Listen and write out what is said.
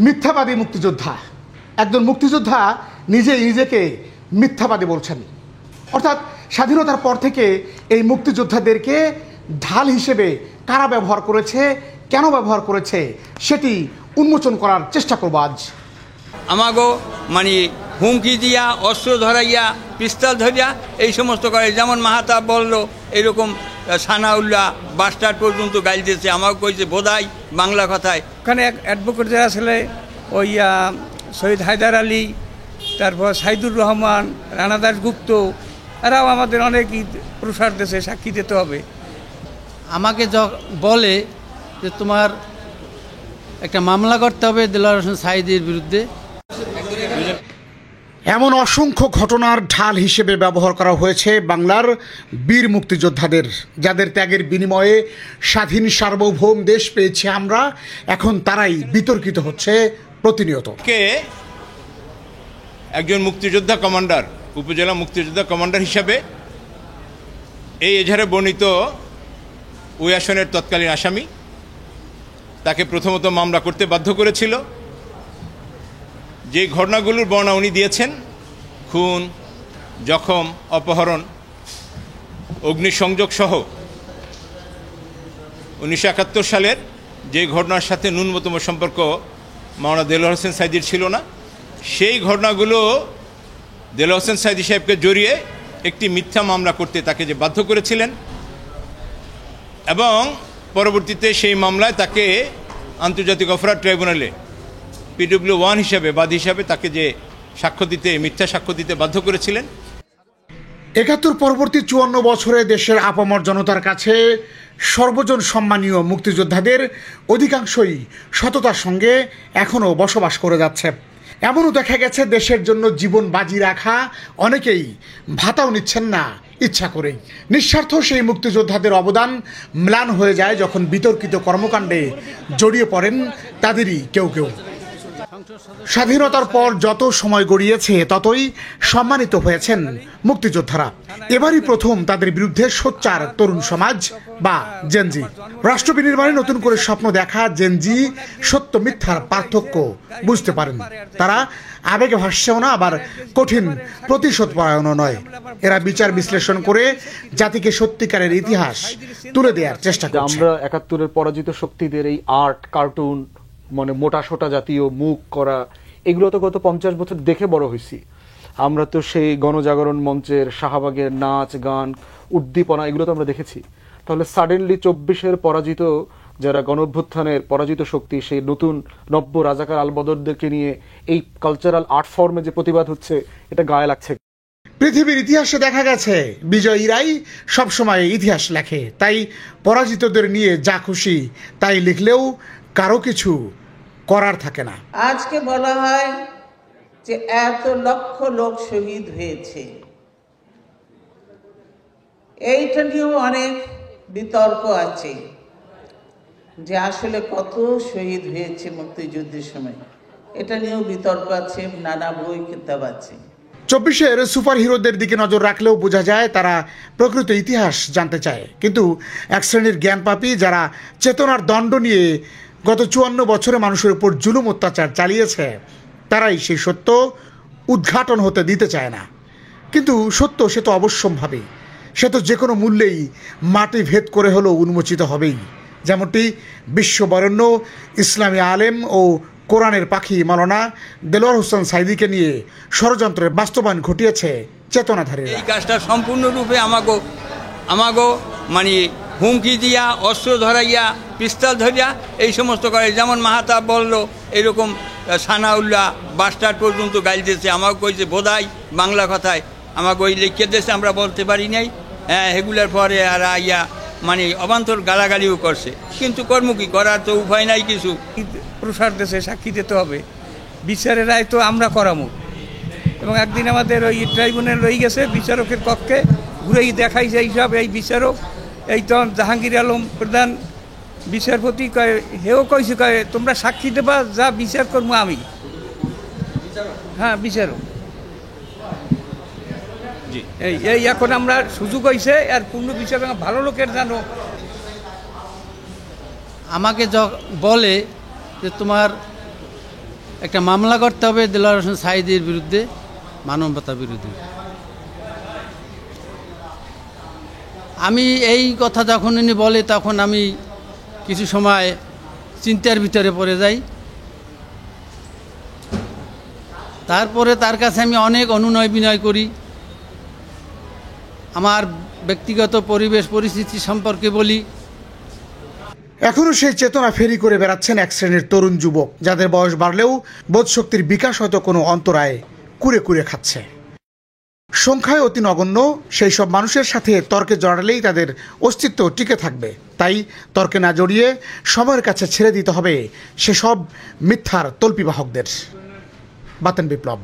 মিথ্যাবাদী মুক্তিযোদ্ধা, একজন মুক্তিযোদ্ধা নিজেই নিজেকে মিথ্যাবাদী বলছেন। অর্থাৎ স্বাধীনতার পর থেকে এই মুক্তিযোদ্ধাদেরকে ঢাল হিসেবে কারা ব্যবহার করেছে, কেন ব্যবহার করেছে, সেটি উন্মোচন করার চেষ্টা করব আজ। আমাগো মানে হুমকি দিয়া, অস্ত্র ধরাইয়া, পিস্তল ধরিয়া এই সমস্ত করে, যেমন মাহাতাব বলল এরকম সানাউল্লাহ বাস্টার পর্যন্ত গাইল দিয়েছে, আমাকে কইছে বোধাই বাংলা কথায়। ওখানে অ্যাডভোকেট যারা ছেলে ওই শহীদ হায়দার আলী, তারপর সাইদুর রহমান, রানা দাশগুপ্ত, এরাও আমাদের অনেক প্রসার দেশে সাক্ষী দিতে হবে। আমাকে বলে যে তোমার একটা মামলা করতে হবে দেলোয়ার হোসেন সাঈদীর বিরুদ্ধে। এমন অসংখ্য ঘটনার ঢাল হিসেবে ব্যবহার করা হয়েছে বাংলার বীর মুক্তিযোদ্ধাদের, যাদের ত্যাগের বিনিময়ে স্বাধীন সার্বভৌম দেশ পেয়েছি আমরা। এখন তারাই বিতর্কিত হচ্ছে প্রতিনিয়ত। একজন মুক্তিযোদ্ধা কমান্ডার, উপজেলা মুক্তিযোদ্ধা কমান্ডার হিসাবে এই এজাহারে বর্ণিত ওই আসনের তৎকালীন আসামি তাকে প্রথমত মামলা করতে বাধ্য করেছিল। যে ঘটনাগুলোর বর্ণনা উনি দিয়েছেন, খুন, জখম, অপহরণ, অগ্নিসংযোগ সহ 1971 সালের যে ঘটনার সাথে ন্যূনতম সম্পর্ক মাওলানা দেলোয়ার হোসেন সাঈদীর ছিল না, সেই ঘটনাগুলো দেলোয়ার হোসেন সাঈদী সাহেবকে জড়িয়ে একটি মিথ্যা মামলা করতে তাকে যে বাধ্য করেছিলেন, এবং পরবর্তীতে সেই মামলায় তাকে আন্তর্জাতিক অপরাধ ট্রাইব্যুনালে PW1 হিসাবে বাদী হিসাবে তাকে যে সাক্ষ্য দিতে, মিথ্যা সাক্ষ্য দিতে বাধ্য করেছিলেন। ৭১ পরবর্তী 54 বছরে দেশের আপামর জনতার কাছে সর্বজন সম্মানীয় মুক্তিযোদ্ধাদের অধিকাংশই সততার সঙ্গে এখনও বসবাস করে যাচ্ছে। এমনও দেখা গেছে দেশের জন্য জীবন বাজি রাখা অনেকেই ভাতাও নিচ্ছেন না ইচ্ছা করেই। নিঃস্বার্থ সেই মুক্তিযোদ্ধাদের অবদান ম্লান হয়ে যায় যখন বিতর্কিত কর্মকাণ্ডে জড়িয়ে পড়েন তাদেরই কেউ কেউ। স্বাধীনতার পর যত সময় গড়িয়েছে ততই সম্মানিত হয়েছেন মুক্তিযোদ্ধারা। এবারই প্রথম তাদের বিরুদ্ধে সোচ্চার তরুণ সমাজ বা জেনজি। রাষ্ট্র বিনির্মাণে নতুন করে স্বপ্ন দেখা জেনজি সত্য মিথ্যার পার্থক্য বুঝতে পারেন। তারা আবেগে ভাসছেও না, আবার কঠিন প্রতিশোধ পরায়ণও নয়। এরা বিচার বিশ্লেষণ করে জাতিকে সত্যিকারের ইতিহাস তুলে দেওয়ার চেষ্টা করছে। আমরা ৭১-এর পরাজিত শক্তিদের এই আর্ট, কার্টুন, মানে মোটা সোটা জাতীয় মুখ করা, এগুলো তো গত 50 বছর দেখে বড় হয়েছি আমরা। তো সেই গণজাগরণ মঞ্চের, শাহবাগের নাচ গান, উদ্দীপনা, এগুলো তো আমরা দেখেছি। তাহলে সাডেনলি 24-এর পরাজিত যারা গণঅভ্যুত্থানের পরাজিত শক্তি, সেই নতুন নব্য রাজাকার আলবদরদেরকে নিয়ে এই কালচারাল আর্ট ফর্মে যে প্রতিবাদ হচ্ছে, এটা গায়ে লাগছে। পৃথিবীর ইতিহাসে দেখা গেছে বিজয়ীরাই সবসময় ইতিহাস লেখে। তাই পরাজিতদের নিয়ে যা খুশি তাই লিখলেও কারো কিছু করার থাকে না। আজকে বলা হয় যে এত লক্ষ লোক শহীদ হয়েছে, এইটা নিয়েও অনেক বিতর্ক আছে যে আসলে কত শহীদ হয়েছে মুক্তিযুদ্ধের সময়, এটা নিয়েও বিতর্ক আছে, নানা বই কিতাব আছে। 24-এর সুপার হিরোদের দিকে নজর রাখলেও বোঝা যায় তারা প্রকৃত ইতিহাস জানতে চায়। কিন্তু এক শ্রেণীর জ্ঞানপাপী যারা চেতনার দণ্ড নিয়ে গত 54 বছরে মানুষের উপর জুলুম অত্যাচার চালিয়েছে, তারাই সেই সত্য উদ্ঘাটন হতে দিতে চায় না। কিন্তু সত্য সে তো অবশ্যম্ভাবী, সে তো যে কোনো মূল্যেই মাটি ভেদ করে হলেও উন্মোচিত হবেই। যেমনটি বিশ্ববরেণ্য ইসলামী আলেম ও কোরআনের পাখি মাওলানা দেলোয়ার হোসেন সাঈদীকে নিয়ে ষড়যন্ত্রের বাস্তবায়ন ঘটিয়েছে চেতনাধারীরা। এই কাজটা সম্পূর্ণরূপে আমাগো মানে হুমকি দিয়া, অস্ত্র ধরাইয়া, পিস্তল ধরিয়া এই সমস্ত করে, যেমন মাহাতাব বলল এরকম সানাউল্লাহ বাস্টার পর্যন্ত গাইল দিয়েছে, আমাকে কইছে বোধাই বাংলা কথায়, আমাকে ওই লিখে দিয়েছে, আমরা বলতে পারি নাই। হ্যাঁ, এগুলার পরে আর আইয়া মানে অবান্তর গালাগালিও করছে, কিন্তু কর্ম কি করার তো উপায় নাই কিছু। প্রসার দেশে সাক্ষী দিতে হবে, বিচারের রায় তো আমরা করামু। এবং একদিন আমাদের ওই ট্রাইব্যুনাল রয়ে গেছে বিচারকের কক্ষে, ঘুরেই দেখাইছে এইসব, এই বিচারক এই তখন জাহাঙ্গীর আলম প্রধান বিচারপতি কয়, হেও কইছে, কয় তোমরা সাক্ষী দেবা, যা বিচার করবো আমি। হ্যাঁ, বিচারক এই এখন আমরা সুযোগ হয়েছে, আর পূর্ণ বিচার ভালো লোকের জানো। আমাকে বলে যে তোমার একটা মামলা করতে হবে দেলোয়ার হোসেন সাঈদীর বিরুদ্ধে, মানবতা বিরোধী। আমি এই কথা যখন উনি বলে তখন আমি কিছু সময় চিন্তার ভিতরে পড়ে যাই। তারপরে তার কাছে আমি অনেক অনুনয় বিনয় করি, আমার ব্যক্তিগত পরিবেশ পরিস্থিতি সম্পর্কে বলি। এখনও সেই চেতনা ফেরি করে বেড়াচ্ছেন এক শ্রেণীর তরুণ যুবক, যাদের বয়স বাড়লেও বোধশক্তির বিকাশ হয়তো কোনো অন্তরায় কুরে কুরে খাচ্ছে। সংখ্যায় অতি নগণ্য সেই সব মানুষের সাথে তর্কে জড়ালেই তাদের অস্তিত্ব টিকে থাকবে। তাই তর্কে না জড়িয়ে সময়ের কাছে ছেড়ে দিতে হবে সেসব মিথ্যার তল্পিবাহকদের। বাতেন বিপ্লব।